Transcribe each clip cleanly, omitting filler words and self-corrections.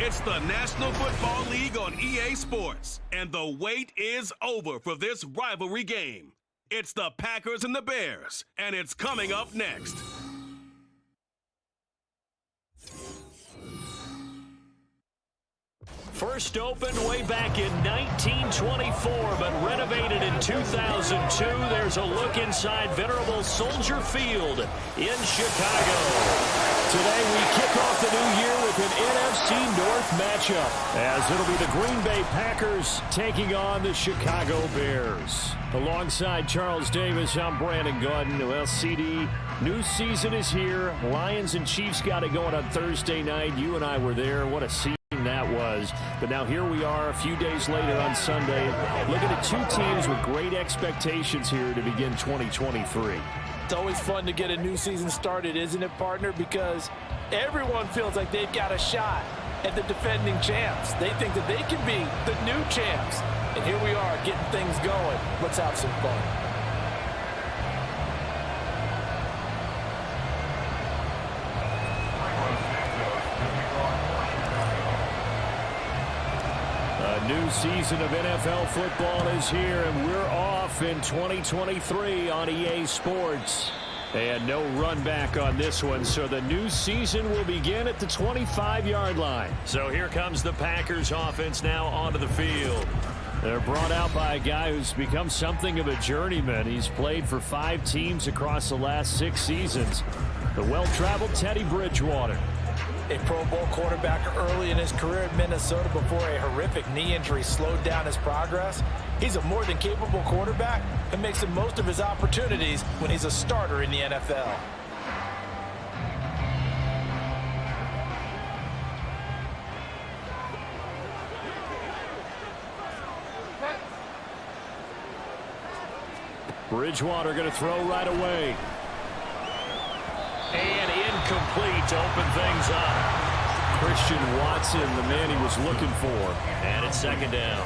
It's the National Football League on EA Sports, and the wait is over for this rivalry game. It's the Packers and the Bears, and it's coming up next. First opened way back in 1924, but renovated in 2002. There's a look inside venerable Soldier Field in Chicago. Today we kick off the new year with an NFC North matchup, as it'll be the Green Bay Packers taking on the Chicago Bears. Alongside Charles Davis, I'm Brandon Gaudin. Well, CD, new season is here. Lions and Chiefs got it going on Thursday night. You and I were there. What a season that was. But now here we are a few days later on Sunday, looking at two teams with great expectations here to begin 2023. It's always fun to get a new season started, isn't it, partner? Because everyone feels like they've got a shot at the defending champs. They think that they can be the new champs. And here we are getting things going. Let's have some fun. A new season of NFL football is here, and we're off in 2023 on EA Sports. And no run back on this one, so the new season will begin at the 25-yard line. So here comes the Packers offense now onto the field. They're brought out by a guy who's become something of a journeyman. He's played for 5 teams across the last 6 seasons. The well-traveled Teddy Bridgewater. A Pro Bowl quarterback early in his career in Minnesota before a horrific knee injury slowed down his progress. He's a more than capable quarterback and makes the most of his opportunities when he's a starter in the NFL. Bridgewater going to throw right away. And incomplete to open things up. Christian Watson, the man he was looking for. And it's second down.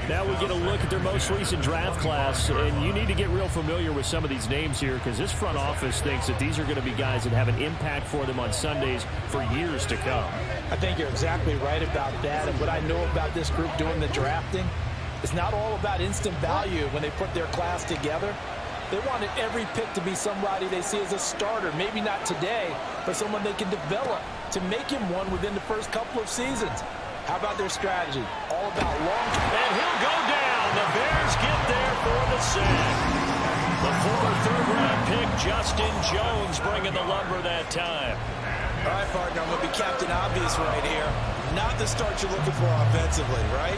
Now we get a look at their most recent draft class, and you need to get real familiar with some of these names here because this front office thinks that these are going to be guys that have an impact for them on Sundays for years to come. I think you're exactly right about that, and what I know about this group doing the drafting, it's not all about instant value when they put their class together. They wanted every pick to be somebody they see as a starter, maybe not today, but someone they can develop to make him one within the first couple of seasons. How about their strategy? All about long-term. And he'll go down. The Bears get there for the sack. The former third-round pick, Justin Jones, bringing the lumber that time. All right, partner, I'm going to be Captain Obvious right here. Not the start you're looking for offensively, right?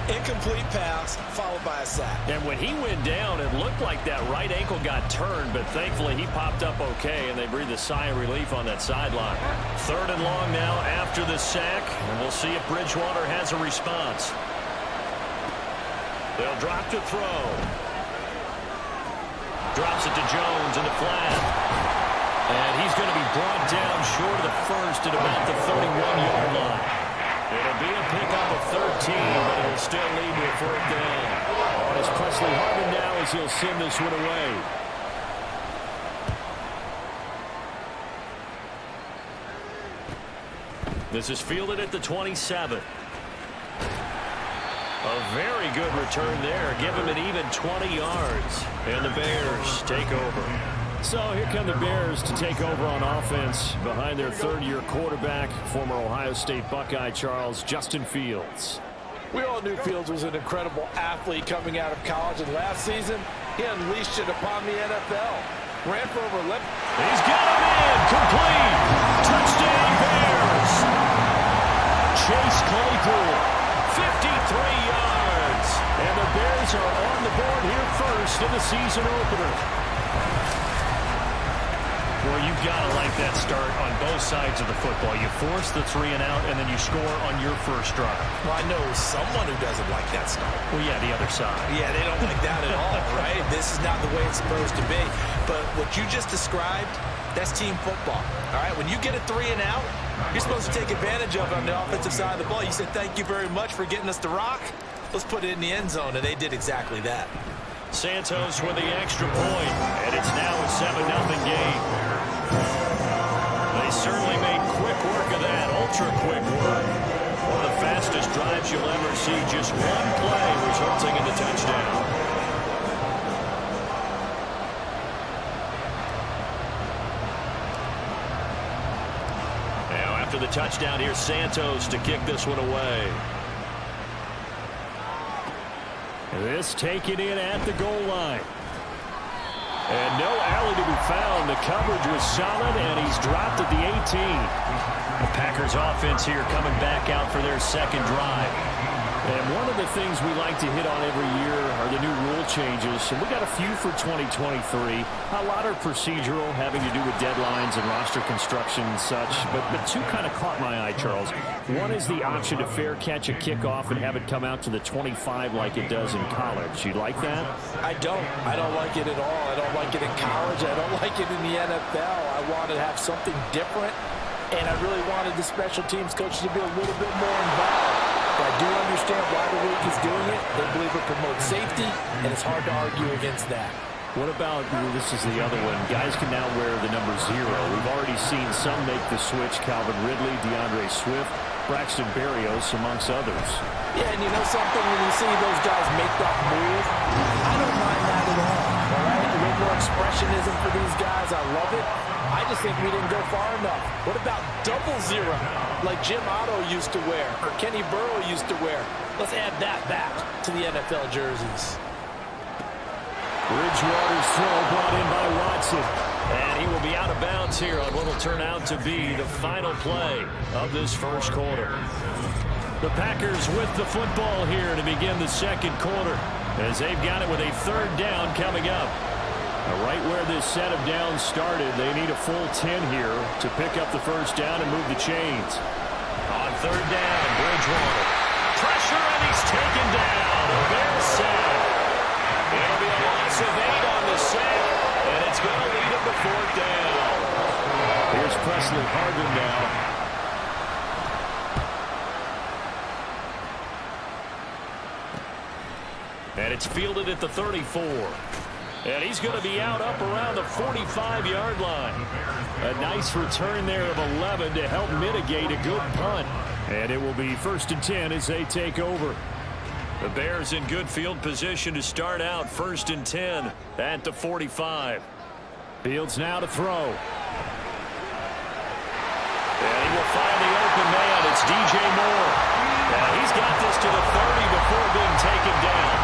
Incomplete pass, followed by a sack. And when he went down, it looked like that right ankle got turned, but thankfully he popped up okay, and they breathed a sigh of relief on that sideline. 3rd and long now after the sack, and we'll see if Bridgewater has a response. They'll drop to throw. Drops it to Jones in the flat. And he's going to be brought down short of the first at about the 31-yard line. It'll be a pickup of 13, but it'll still lead to a 4th down. It's Presley Harvin now as he'll send this one away. This is fielded at the 27. A very good return there. Give him an even 20 yards. And the Bears take over. So here come the Bears to take over on offense behind their 3rd-year quarterback, former Ohio State Buckeye Charles Justin Fields. We all knew Fields was an incredible athlete coming out of college, and last season he unleashed it upon the NFL. Ran for over 11. He's got him in. Complete. Touchdown Bears. Chase Claypool, 53 yards. And the Bears are on the board here first in the season opener. Well, you've got to like that start on both sides of the football. You force the 3 and out, and then you score on your first drive. Well, I know someone who doesn't like that start. Well, yeah, the other side. Yeah, they don't like that at all, right? This is not the way it's supposed to be. But what you just described, that's team football. All right, when you get a 3 and out, you're supposed to take advantage of it on the offensive side of the ball. You said, thank you very much for getting us the rock. Let's put it in the end zone, and they did exactly that. Santos with the extra point, and it's now a 7-0 game. They certainly made quick work of that, ultra quick work. fastest drives you'll ever see. Just one play resulting in the touchdown. Now after the touchdown, here's Santos to kick this one away. This taken in at the goal line. And no alley to be found. The coverage was solid, and he's dropped at the 18. The Packers offense here coming back out for their second drive. And one of the things we like to hit on every year are the new rule changes. And we got a few for 2023. A lot are procedural, having to do with deadlines and roster construction and such. But two kind of caught my eye, Charles. One is the option to fair catch a kickoff and have it come out to the 25 like it does in college. You like that? I don't. I don't like it at all. I don't like it in college. I don't like it in the NFL. I want to have something different. And I really wanted the special teams coach to be a little bit more involved. But I do understand why the league is doing it. They believe it promotes safety, and it's hard to argue against that. What about, this is the other one, guys can now wear the number 0. We've already seen some make the switch, Calvin Ridley, DeAndre Swift, Braxton Berrios, amongst others. Yeah, and you know something, when you see those guys make that move, I don't mind that at all. All right? A little more expressionism for these guys. I love it. I just think we didn't go far enough. What about 00, like Jim Otto used to wear, or Kenny Burrow used to wear? Let's add that back to the NFL jerseys. Bridgewater's throw brought in by Watson. And he will be out of bounds here on what will turn out to be the final play of this first quarter. The Packers with the football here to begin the second quarter, as they've got it with a third down coming up. Right where this set of downs started, they need a full 10 here to pick up the first down and move the chains. On third down, Bridgewater. Pressure, and he's taken down. A Bears sack. It'll be a loss of 8 on the sack, and it's going to lead him to fourth down. Here's Presley Harvin now. And it's fielded at the 34. And he's going to be out up around the 45-yard line. A nice return there of 11 to help mitigate a good punt. And it will be 1st and 10 as they take over. The Bears in good field position to start out 1st and 10 at the 45. Fields now to throw. And he will find the open man. It's DJ Moore. And he's got this to the 30 before being taken down.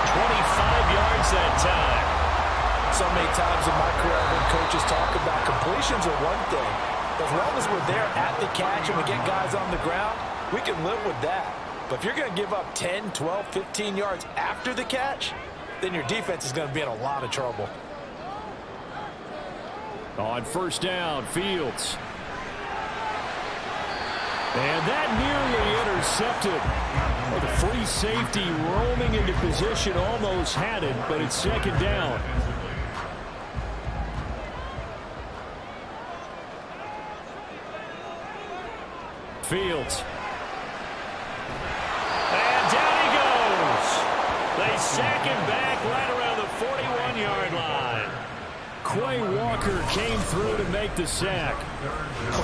25 yards that time. So many times in my career I've heard coaches talk about completions are one thing. As long as we're there at the catch and we get guys on the ground, we can live with that. But if you're going to give up 10, 12, 15 yards after the catch, then your defense is going to be in a lot of trouble. On first down, Fields. And that nearly intercepted. Well, the free safety roaming into position almost had it, but it's second down. Fields. And down he goes. They sack him back right around the 41-yard line. Quay Walker came through to make the sack.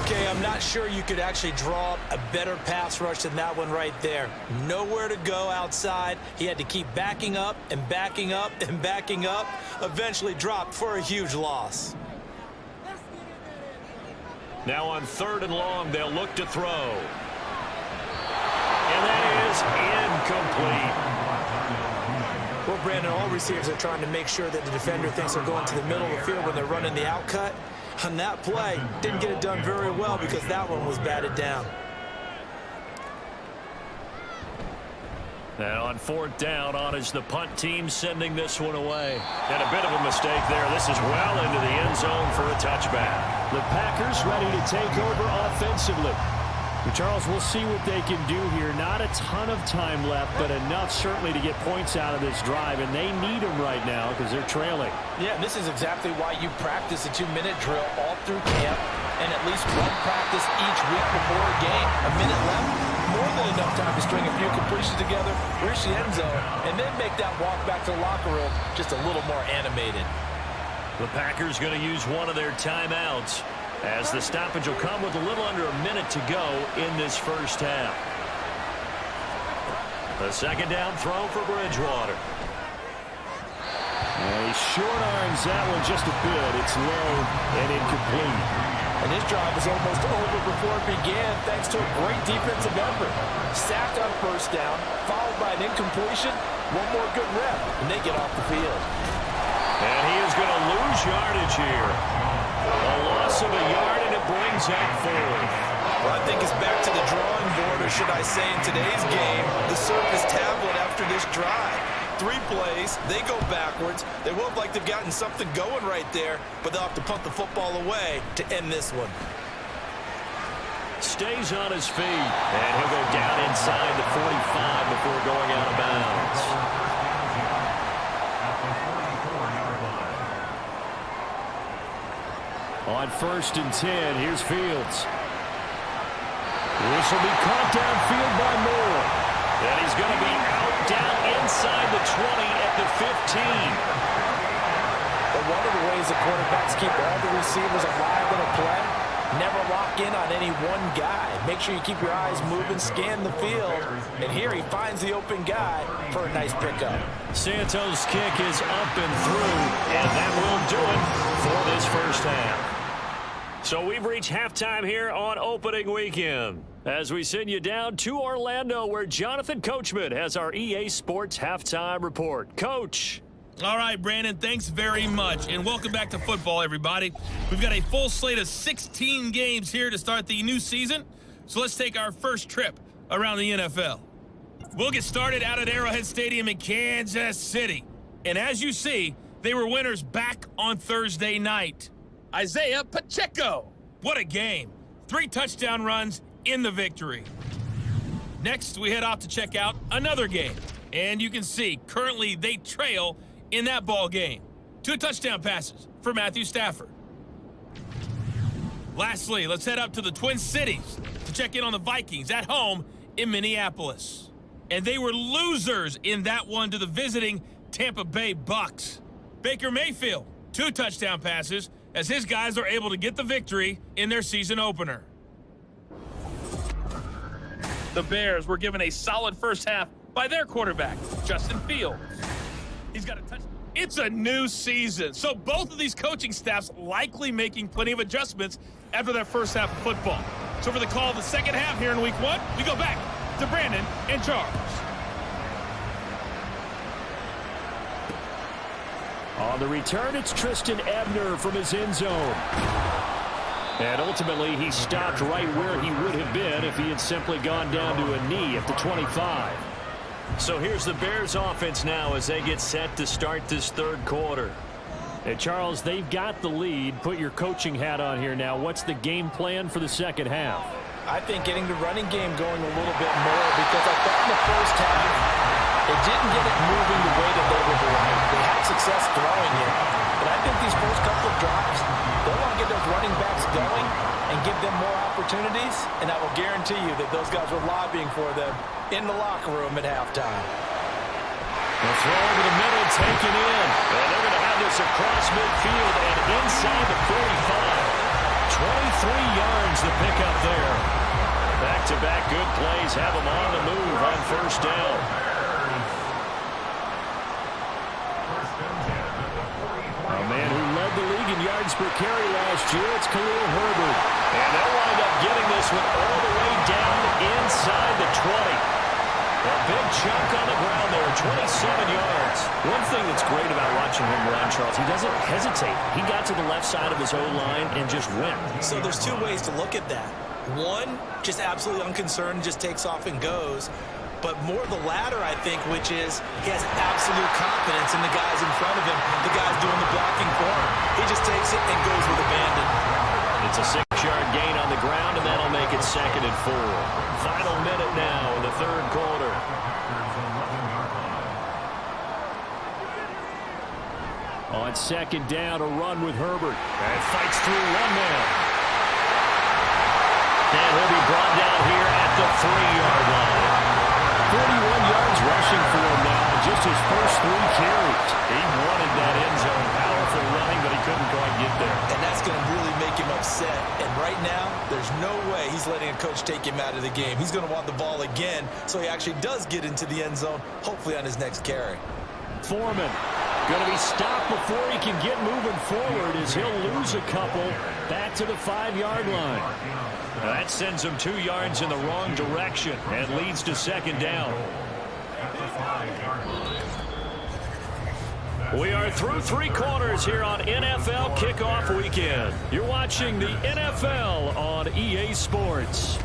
Okay, I'm not sure you could actually draw up a better pass rush than that one right there. Nowhere to go outside. He had to keep backing up and backing up and backing up. Eventually dropped for a huge loss. Now on 3rd and long, they'll look to throw. And that is incomplete. Well, Brandon, all receivers are trying to make sure that the defender thinks they're going to the middle of the field when they're running the out cut. On that play, didn't get it done very well because that one was batted down. And on 4th down, on is the punt team sending this one away. And a bit of a mistake there. This is well into the end zone for a touchback. The Packers ready to take over offensively. Charles, we'll see what they can do here. Not a ton of time left, but enough certainly to get points out of this drive, and they need them right now because they're trailing. Yeah, and this is exactly why you practice a 2-minute drill all through camp and at least one practice each week before a game. A minute left, more than enough time to string a few completions together, reach the end zone, and then make that walk back to the locker room just a little more animated. The Packers going to use one of their timeouts, as the stoppage will come with a little under a minute to go in this first half. The second down throw for Bridgewater. He short arms that one just a bit. It's low and incomplete. And this drive is almost over before it began thanks to a great defensive effort. Sack on first down, followed by an incompletion. One more good rep, and they get off the field. And he is going to lose yardage here. A loss of a yard, and it brings up fourth. Well, I think it's back to the drawing board, or should I say in today's game, the surface tablet after this drive. 3 plays, they go backwards. They look like they've gotten something going right there, but they'll have to punt the football away to end this one. Stays on his feet, and he'll go down inside the 45 before going out of bounds. On 1st and 10, here's Fields. This will be caught downfield by Moore. And he's going to be out down inside the 20 at the 15. But one of the ways the quarterbacks keep all the receivers alive in a play, never lock in on any one guy. Make sure you keep your eyes moving, scan the field. And here he finds the open guy for a nice pickup. Santos' kick is up and through, and that will do it for this first half. So we've reached halftime here on opening weekend as we send you down to Orlando, where Jonathan Coachman has our EA Sports halftime report. Coach. All right, Brandon, thanks very much, and welcome back to football, everybody. We've got a full slate of 16 games here to start the new season, so let's take our first trip around the NFL. We'll get started out at Arrowhead Stadium in Kansas City, and as you see, they were winners back on Thursday night. Isaiah Pacheco, what a game. 3 touchdown runs in the victory. Next, we head off to check out another game, and you can see currently they trail in that ball game. 2 touchdown passes for Matthew Stafford. Lastly, let's head up to the Twin Cities to check in on the Vikings at home in Minneapolis. And they were losers in that one to the visiting Tampa Bay Bucks. Baker Mayfield, 2 touchdown passes as his guys are able to get the victory in their season opener. The Bears were given a solid first half by their quarterback, Justin Fields. He's got a touchdown. It's a new season, so both of these coaching staffs likely making plenty of adjustments after their first half of football. So for the call of the second half here in week 1, we go back to Brandon and Charles. On the return, it's Tristan Ebner from his end zone. And ultimately, he stopped right where he would have been if he had simply gone down to a knee at the 25. So here's the Bears offense now as they get set to start this third quarter. And Charles, they've got the lead. Put your coaching hat on here now. What's the game plan for the second half? I think getting the running game going a little bit more, because I thought in the first half, it didn't get it moving the way that they would like. They had success throwing it. But I think these first couple of drives, they want to get those running backs going and give them more opportunities. And I will guarantee you that those guys were lobbying for them in the locker room at halftime. The throw over the middle, taken in. And they're going to have this across midfield and inside the 45. 23 yards to pick up there. Back-to-back good plays have them on the move on first down. A man who led the league in yards per carry last year, it's Khalil Herbert. And they'll wind up getting this one all the way down inside the 20. A big chunk on the ground there, 27 yards. One thing that's great about watching him run, Charles, he doesn't hesitate. He got to the left side of his O-line and just went. So there's 2 ways to look at that. One, just absolutely unconcerned, just takes off and goes. But more the latter, I think, which is he has absolute confidence in the guys in front of him, the guys doing the blocking for him. He just takes it and goes with abandon. It's a 6-yard gain on the ground, and that'll make it 2nd and 4. Final minute now in the third quarter. On 2nd down, a run with Herbert. And fights through one man. And he'll be brought down here at the 3-yard line. 41 yards rushing for him now, just his first 3 carries. He wanted that end zone power beautiful running, but he couldn't quite get there. And that's going to really make him upset. And right now, there's no way he's letting a coach take him out of the game. He's going to want the ball again, so he actually does get into the end zone, hopefully on his next carry. Foreman going to be stopped before he can get moving forward as he'll lose a couple back to the 5-yard line. Now that sends him 2 yards in the wrong direction and leads to second down. We are through 3 quarters here on NFL Kickoff Weekend. You're watching the NFL on EA Sports.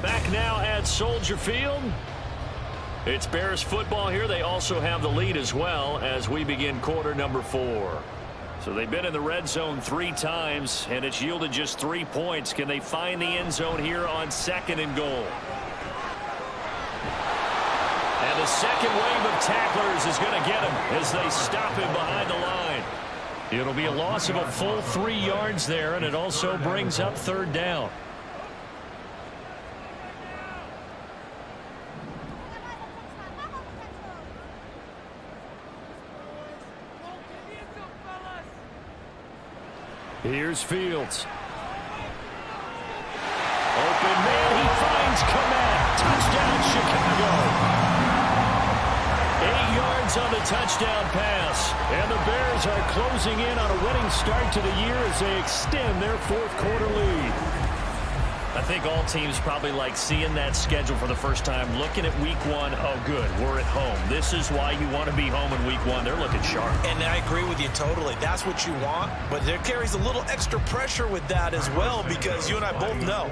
Back now at Soldier Field. It's Bears football here. They also have the lead as well as we begin quarter number 4. So they've been in the red zone 3 times, and it's yielded just 3 points. Can they find the end zone here on 2nd and goal? And the second wave of tacklers is going to get him as they stop him behind the line. It'll be a loss of a full 3 yards there, and it also brings up 3rd down. Here's Fields. Open man, he finds Komet. Touchdown, Chicago. 8 yards on the touchdown pass. And the Bears are closing in on a winning start to the year as they extend their 4th quarter lead. I think all teams probably like seeing that schedule for the first time, looking at week 1. Oh, good, we're at home. This is why you want to be home in week 1. They're looking sharp. And I agree with you totally. That's what you want. But there carries a little extra pressure with that as well, because you and I both know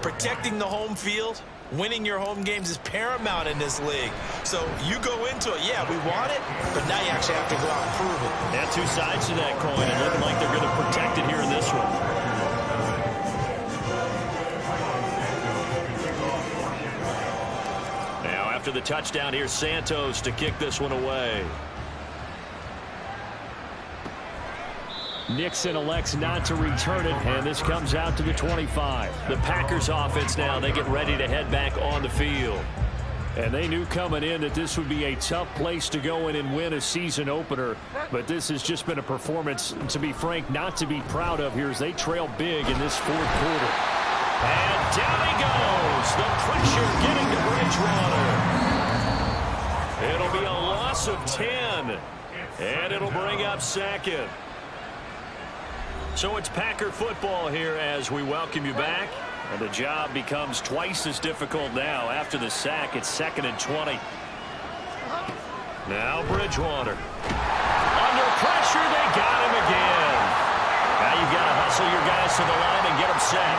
protecting the home field, winning your home games is paramount in this league. So you go into it, yeah, we want it, but now you actually have to go out and prove it. Yeah, 2 sides to that coin, and looking like they're going to protect it here in this one. After the touchdown, here's Santos to kick this one away. Nixon elects not to return it, and this comes out to the 25. The Packers offense now, they get ready to head back on the field. And they knew coming in that this would be a tough place to go in and win a season opener. But this has just been a performance, to be frank, not to be proud of here as they trail big in this 4th quarter. And down he goes. The pressure getting to Bridgewater. It'll be a loss of 10. And it'll bring up 2nd. So it's Packer football here as we welcome you back. And the job becomes twice as difficult now after the sack. It's 2nd and 20. Now Bridgewater. Under pressure, they got him again. Now you've got to hustle your guys to the line and get them set.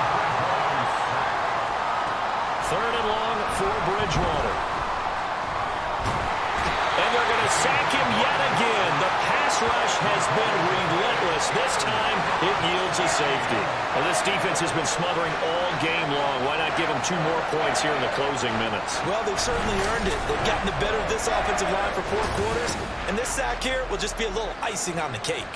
3rd and long for Bridgewater. And they're going to sack him yet again. The pass rush has been relentless. This time, it yields a safety. Well, this defense has been smothering all game long. Why not give them 2 more points here in the closing minutes? Well, they've certainly earned it. They've gotten the better of this offensive line for 4 quarters. And this sack here will just be a little icing on the cake.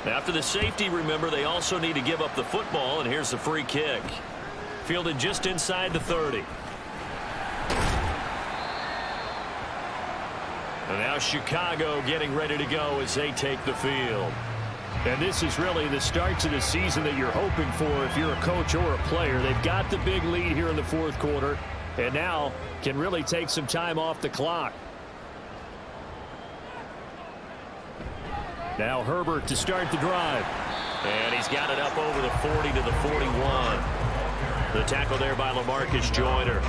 After the safety, remember, they also need to give up the football, and here's the free kick. Fielded just inside the 30. And now Chicago getting ready to go as they take the field. And this is really the start to the season that you're hoping for if you're a coach or a player. They've got the big lead here in the 4th quarter, and now can really take some time off the clock. Now Herbert to start the drive. And he's got it up over the 40 to the 41. The tackle there by LaMarcus Joyner.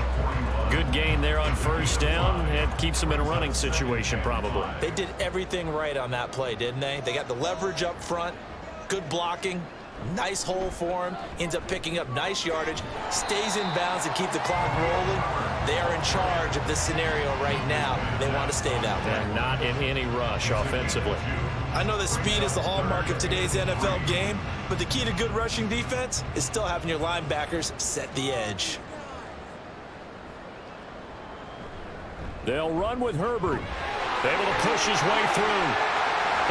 Good gain there on 1st down and keeps them in a running situation probably. They did everything right on that play, didn't they? They got the leverage up front, good blocking, nice hole for him, ends up picking up nice yardage, stays in bounds and keep the clock rolling. They are in charge of this scenario right now. They want to stay that way. And not in any rush offensively. I know that speed is the hallmark of today's NFL game, but the key to good rushing defense is still having your linebackers set the edge. They'll run with Herbert. Able to push his way through.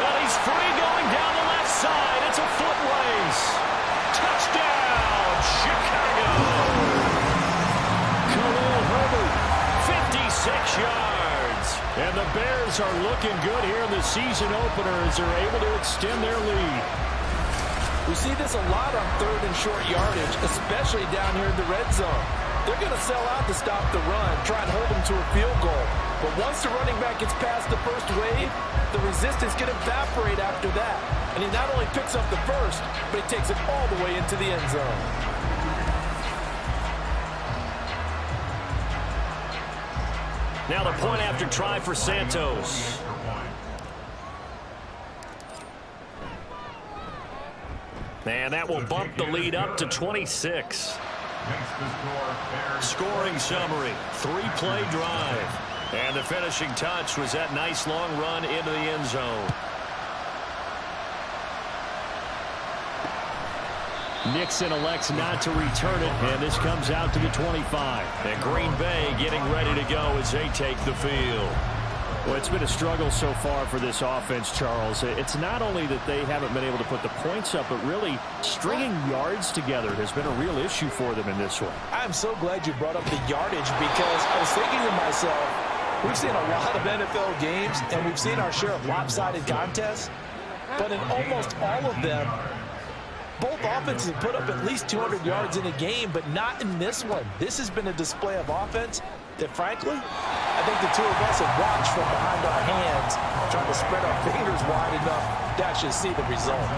And he's free going down the left side. It's a foot race. Touchdown, Chicago. And the Bears are looking good here in the season opener as they're able to extend their lead. We see this a lot on third and short yardage, especially down here in the red zone. They're going to sell out to stop the run, try and hold them to a field goal. But once the running back gets past the first wave, the resistance can evaporate after that. And he not only picks up the first, but he takes it all the way into the end zone. Now the point after try for Santos. And that will bump the lead up to 26. Scoring summary, 3-play drive. And the finishing touch was that nice long run into the end zone. Nixon elects not to return it, and this comes out to the 25. And Green Bay getting ready to go as they take the field. Well, it's been a struggle so far for this offense, Charles. It's not only that they haven't been able to put the points up, but really stringing yards together has been a real issue for them in this one. I'm so glad you brought up the yardage because I was thinking to myself, we've seen a lot of NFL games, and we've seen our share of lopsided contests, but in almost all of them, both offenses have put up at least 200 yards in a game, but not in this one. This has been a display of offense that, frankly, I think the two of us have watched from behind our hands, trying to spread our fingers wide enough to actually see the result.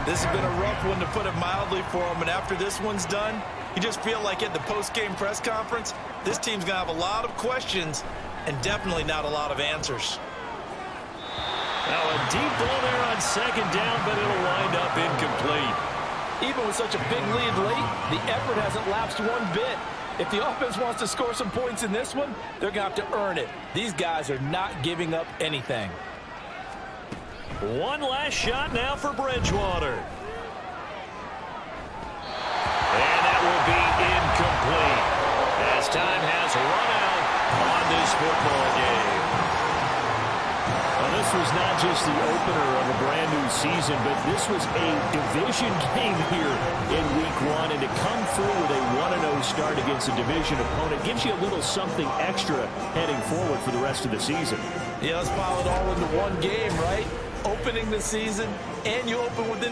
This has been a rough one, to put it mildly, for them. And after this one's done, you just feel like at the post-game press conference, this team's going to have a lot of questions and definitely not a lot of answers. Now a deep ball there on second down, but it'll wind up incomplete. Even with such a big lead late, the effort hasn't lapsed one bit. If the offense wants to score some points in this one, they're going to have to earn it. These guys are not giving up anything. One last shot now for Bridgewater. And that will be incomplete as time has run out on this football game. Well, this was not just the opener of a brand new season, but this was a division game here in week one. And to come through with a 1-0 start against a division opponent gives you a little something extra heading forward for the rest of the season. Yeah, let's pile it all into one game, right? Opening the season, and you open within